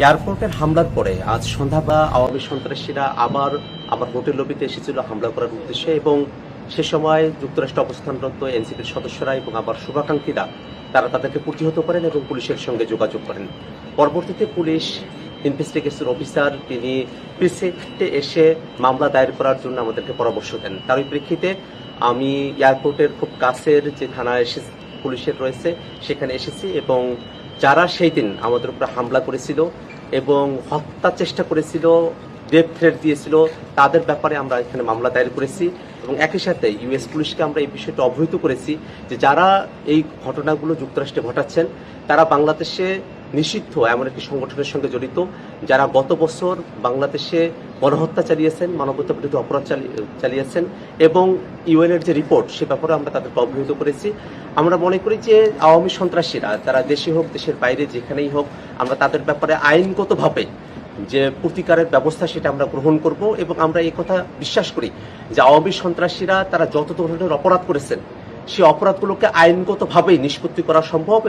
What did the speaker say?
এয়ারপোর্টের হামলার পরে আজ সন্ধ্যাবেলা আওয়ামী সন্ত্রাসীরা আবার আমার হোটেল লবিতে এসেছিল হামলা করার উদ্দেশ্যে, এবং সে সময় যুক্তরাষ্ট্রে অবস্থানরত এনসিপির সদস্যরা এবং আবার শুভাকাঙ্ক্ষীরা তারা তাদেরকে প্রতিহত করেন এবং পুলিশের সঙ্গে যোগাযোগ করেন। পরবর্তীতে পুলিশ ইনভেস্টিগেশন অফিসার তিনি প্রিসেক্টে এসে মামলা দায়ের করার জন্য আমাদেরকে পরামর্শ দেন। তারই প্রেক্ষিতে আমি এয়ারপোর্টের খুব কাছের যে থানা এসে পুলিশের রয়েছে সেখানে এসেছি, এবং যারা সেই দিন আমাদের উপরে হামলা করেছিল এবং হত্যা চেষ্টা করেছিল, ডেথ থ্রেট দিয়েছিল, তাদের ব্যাপারে আমরা এখানে মামলা দায়ের করেছি। এবং একই সাথে ইউএস পুলিশকে আমরা এই বিষয়টা অবহিত করেছি যে যারা এই ঘটনাগুলো যুক্তরাষ্ট্রে ঘটাচ্ছেন তারা বাংলাদেশে নিষিদ্ধ এমন একটি সংগঠনের সঙ্গে জড়িত, যারা গত বছর বাংলাদেশে গণহত্যা চালিয়েছেন, মানবতা বিরোধী অপরাধ চালিয়েছেন, এবং ইউএনের যে রিপোর্ট সে ব্যাপারে আমরা তাদেরকে অবহিত করেছি। আমরা মনে করি যে আওয়ামী সন্ত্রাসীরা তারা দেশে হোক দেশের বাইরে যেখানেই হোক, আমরা তাদের ব্যাপারে আইনগতভাবে যে প্রতিকারের ব্যবস্থা সেটা আমরা গ্রহণ করব। এবং আমরা এই কথা বিশ্বাস করি যে আওয়ামী সন্ত্রাসীরা তারা যত ধরনের অপরাধ করেছেন সেই অপরাধগুলোকে আইনগতভাবেই নিষ্পত্তি করা সম্ভব।